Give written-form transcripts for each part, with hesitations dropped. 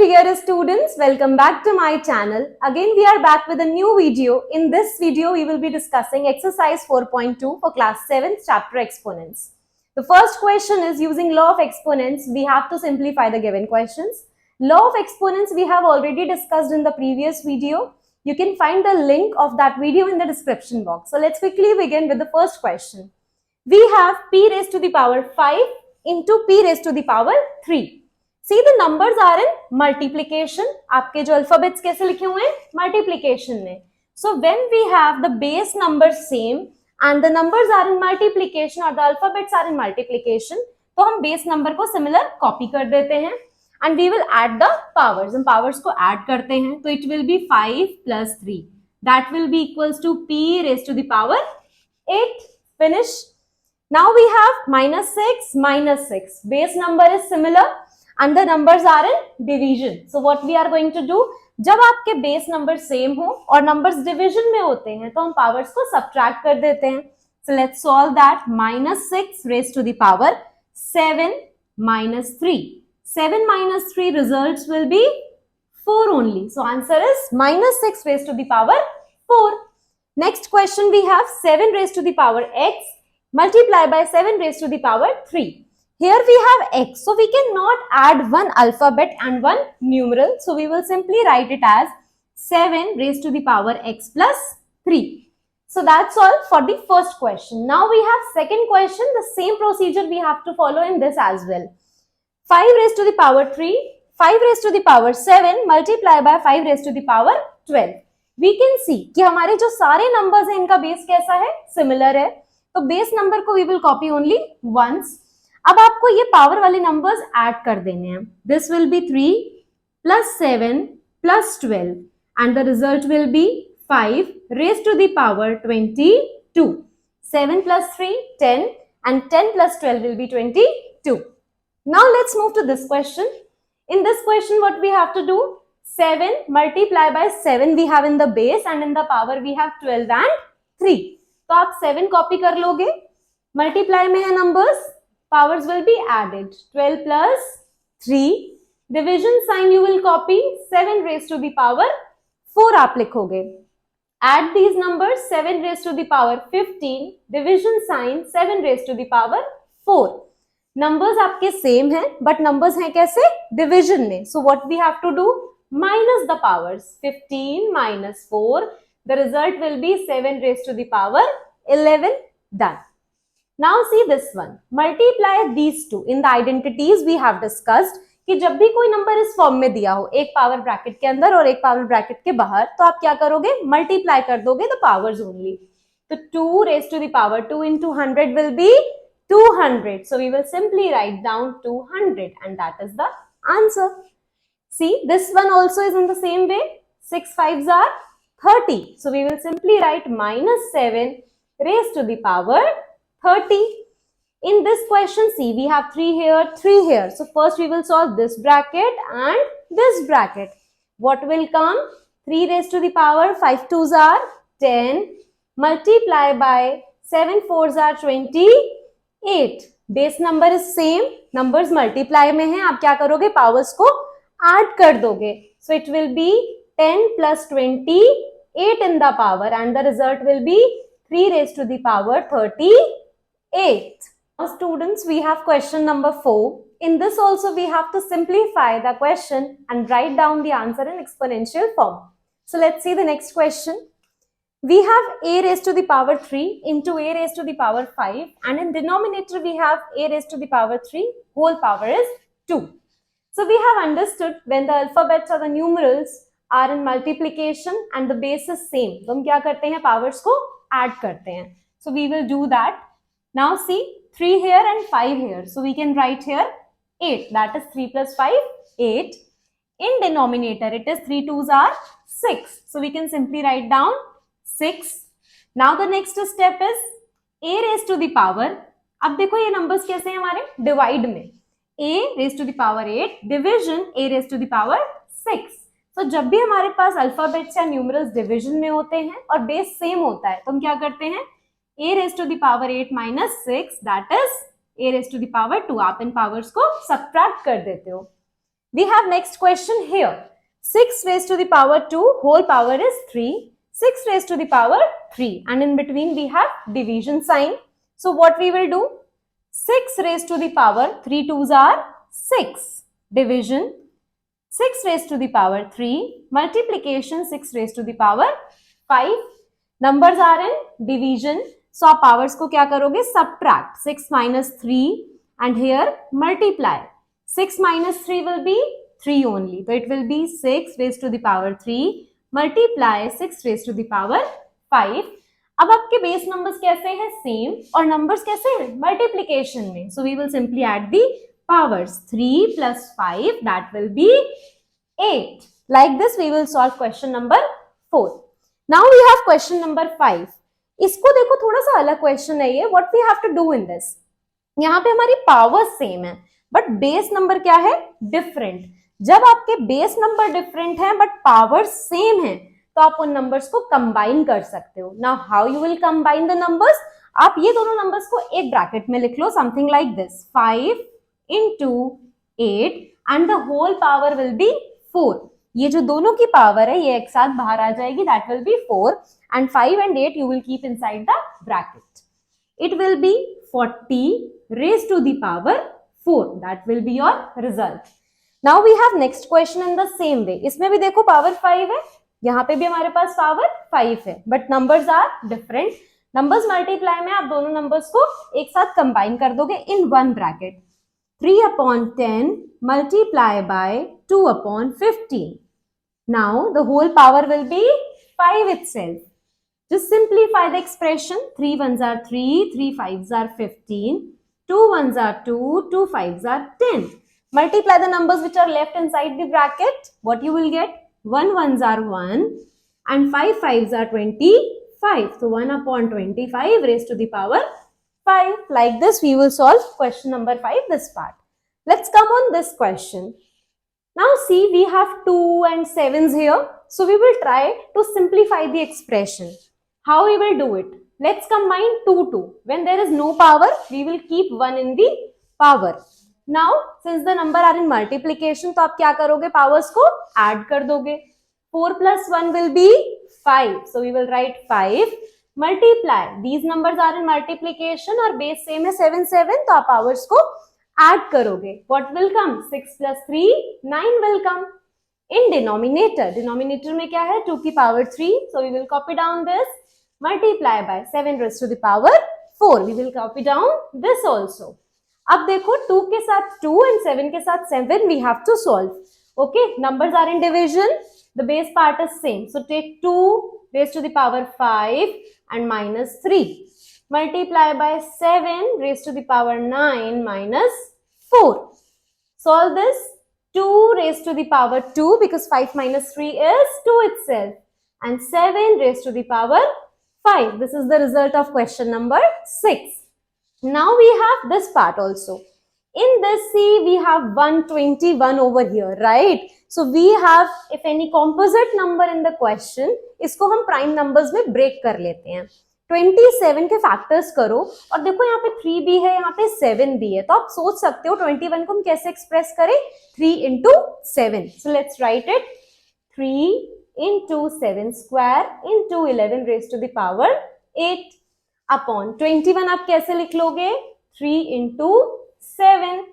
dear students, welcome back to my channel. Again we are back with a new video. In this video we will be discussing exercise 4.2 for class 7th chapter exponents. The first question is using law of exponents we have to simplify the given questions. Law of exponents we have already discussed in the previous video. You can find the link of that video in the description box. So let's quickly begin with the first question. We have p raised to the power 5 into p raised to the power 3. See the numbers are in multiplication. आपके जो alphabets कैसे लिखे हुए हैं? Multiplication में. So when we have the base numbers same and the numbers are in multiplication or the alphabets are in multiplication, तो हम base number को similar copy कर देते हैं and we will add the powers. हम powers को add करते हैं, तो it will be 5 plus 3. That will be equals to p raised to the power 8. Finish. Now we have minus 6. Base number is similar and the numbers are in division. So what we are going to do, जब आपके base number same हो और numbers division में होते हैं तो हम powers को subtract कर देते हैं. So let's solve that. Minus 6 raised to the power 7 minus 3. 7 minus 3 results will be 4 only. So answer is minus 6 raised to the power 4. Next question we have 7 raised to the power x multiply by 7 raised to the power 3. Here we have x, so we cannot add one alphabet and one numeral. So we will simply write it as 7 raised to the power x plus 3. So that's all for the first question. Now we have second question. The same procedure we have to follow in this as well. 5 raised to the power 3, 5 raised to the power 7 multiply by 5 raised to the power 12. We can see कि हमारे जो सारे numbers हैं इनका base कैसा है? Similar है. तो base number को we will copy only once. अब आपको ये पावर वाले नंबर्स ऐड कर देने हैं. This will be 3 plus 7 plus 12 and the result will be 5 raise to the power 22. 7 plus 3 10 and 10 plus 12 will be 22. Now let's move to this question. In this question what we have to do, 7 multiply by 7 we have in the base and in the power we have 12 and 3. तो आप 7 copy कर लोगे, multiply में है numbers, powers will be added. 12 plus 3. Division sign you will copy. 7 raised to the power 4 आप लिखोगे. Add these numbers. 7 raised to the power 15. Division sign 7 raised to the power 4. Numbers आपके same हैं, but numbers हैं कैसे? Division में. So what we have to do? Minus the powers. 15 minus 4. The result will be 7 raised to the power 11. Done. Now see this one. Multiply these two. In the identities we have discussed कि जब भी कोई number इस form में दिया हो, एक power bracket के अंदर और एक पावर ब्रैकेट के बाहर, तो आप क्या करोगे? मल्टीप्लाई कर दोगे द पावर्स ओनली. तो 2 raised to the power 2 into 100 will be 200. So we will simply write down 200 and that is the answer. See, this one also is in the same way. 6 5s are 30. So we will simply write minus 7 raised to the power 30. In this question, see, we have 3 here, 3 here. So first we will solve this bracket and this bracket. What will come? 3 raised to the power 5 2s are 10. Multiply by 7 4s are 28. Base number is same. Numbers multiply में हैं. आप क्या करोगे? Powers को add कर दोगे. So it will be 10 plus 28 in the power and the result will be 3 raised to the power 38. Now students, we have question number 4. In this also we have to simplify the question and write down the answer in exponential form. So let's see the next question. We have a raised to the power 3 into a raised to the power 5 and in denominator we have a raised to the power 3 whole power is 2. So we have understood when the alphabets or the numerals are in multiplication and the base is same, तो हम क्या करते हैं? Powers को add करते हैं. So we will do that. Now see, 3 here and 5 here. So we can write here 8. That is 3 plus 5, 8. In denominator, it is 3 2s are 6. So we can simply write down 6. Now the next step is a raised to the power. अब देखो ये numbers कैसे हैं हमारे? Divide में. a raised to the power 8. Division a raised to the power 6. So जब भी हमारे पास alphabets या numerals division में होते हैं और base same होता है, तो हम क्या करते हैं? a raised to the power 8 minus 6 that is a raised to the power 2. आप इन powers को subtract कर देते हो. We have next question here. 6 raised to the power 2 whole power is 3. 6 raised to the power 3 and in between we have division sign. So what we will do? 6 raised to the power 3 twos are 6. Division 6 raised to the power 3. Multiplication 6 raised to the power 5. Numbers are in division. So आप powers को क्या करोगे? Subtract 6 minus 3 and here multiply. 6 minus 3 will be 3 only. So it will be 6 raised to the power 3 multiply 6 raised to the power 5. अब आपके base numbers कैसे हैं? Same. और numbers कैसे हैं? मल्टीप्लीकेशन में. So we will simply add the powers. 3 plus 5 that will be 8. Like this we will solve question number 4. Now we have question number 5. इसको देखो थोड़ा सा अलग क्वेश्चन है ये. What we have to do in this? यहाँ पे हमारी पावर सेम है बट बेस नंबर क्या है? डिफरेंट. जब आपके बेस नंबर डिफरेंट है बट पावर सेम है तो आप उन नंबर्स को कंबाइन कर सकते हो. Now how you will combine the numbers? आप ये दोनों नंबर्स को एक ब्रैकेट में लिख लो, something like this. 5 into 8 and the whole power will be 4. ये जो दोनों की पावर है ये एक साथ बाहर आ जाएगी. That will be 4 and 5 and 8 you will keep inside the bracket. It will be 40 raised to the power 4. That will be your result. Now we have next question in the same way. इसमें भी देखो power 5 है, यहाँ पे भी हमारे पास power 5 है but numbers are different. Numbers multiply में आप दोनों नंबर्स को एक साथ कंबाइन कर दोगे in one bracket. 3 upon 10 multiply by 2 upon 15. Now the whole power will be 5 itself. Just simplify the expression. 3 ones are 3, 3 fives are 15, 2 ones are 2, 2 fives are 10. Multiply the numbers which are left inside the bracket. What you will get? 1 ones are 1 and 5 fives are 25. So 1 upon 25 raised to the power 5. Like this we will solve question number 5, this part. Let's come on this question. Now see, we have 2 and 7s here. So we will try to simplify the expression. How we will do it? Let's combine 2 2. When there is no power, we will keep 1 in the power. Now since the number are in multiplication, तो आप क्या करोगे? Powers को add कर दोगे. 4 plus 1 will be 5. So we will write 5. Multiply. These numbers are in multiplication और base same है 7 7. तो आप powers को add करोगे. What will come? 6 plus 3 9 will come. In denominator, denominator में क्या है? 2 की power 3. So we will copy down this. Multiply by 7 raised to the power 4. We will copy down this also. अब देखो 2 के साथ 2 and 7 के साथ 7 we have to solve. Okay, numbers are in division. The base part is same. So take 2 raised to the power 5 and minus 3. Multiply by 7 raised to the power 9 minus 4. Solve this. 2 raised to the power 2 because 5 minus 3 is 2 itself. And 7 raised to the power 5. This is the result of question number 6. Now we have this part also. In this, see, we have 121 over here, right? So we have, if any composite number in the question, इसको हम prime numbers में break कर लेते हैं. 27 के factors करो और देखो यहाँ पे 3 भी है, यहाँ पे 7 भी है, तो आप सोच सकते हो 21 को हम कैसे एक्सप्रेस करें? 3 into 7. So let's write it. 3 into 7 square into 11 raised to the power 8 upon 21. आप कैसे लिख लोगे? 3 into 7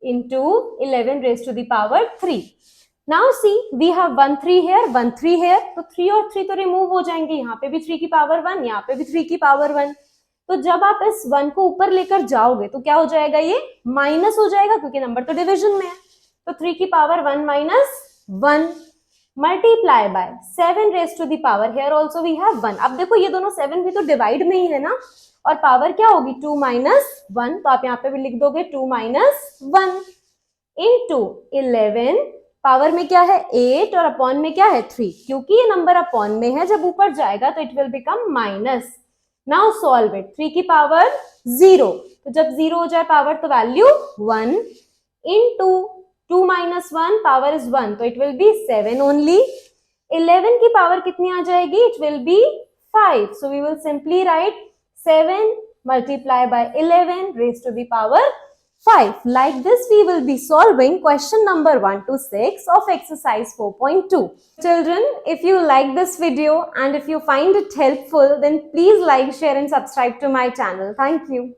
into 11 raised to the power 3. Now see, we have 1 3 here, 1 3 here. तो 3 और 3 तो रिमूव हो जाएंगे. यहाँ पे भी 3 की पावर 1, यहाँ पे भी 3 की पावर 1. तो जब आप इस 1 को ऊपर लेकर जाओगे तो क्या हो जाएगा? ये माइनस हो जाएगा क्योंकि नंबर तो डिवीजन में है. तो 3 की power 1 minus 1 multiply by 7 raise to the power. Here also we have 1. अब देखो ये दोनों 7 भी तो डिवाइड में ही है ना, और पावर क्या होगी? 2 minus 1. तो आप यहाँ पे भी लिख दोगे 2 minus 1 into 11. पावर में क्या है? 8 और अपॉन में क्या है? 3. क्योंकि ये नंबर अपॉन में है, जब ऊपर जाएगा तो it will become minus. Now solve it. 3 की पावर 0. तो जब 0 हो जाए पावर तो value 1 into 2 minus 1 power is 1, तो इट विल बी 7 ओनली. 11 की पावर कितनी आ जाएगी? It will be 5. So we will simply write 7 multiply by 11 raised to the power 5. Like this, we will be solving question number 1 to 6 of exercise 4.2. Children, if you like this video and if you find it helpful, then please like, share and subscribe to my channel. Thank you.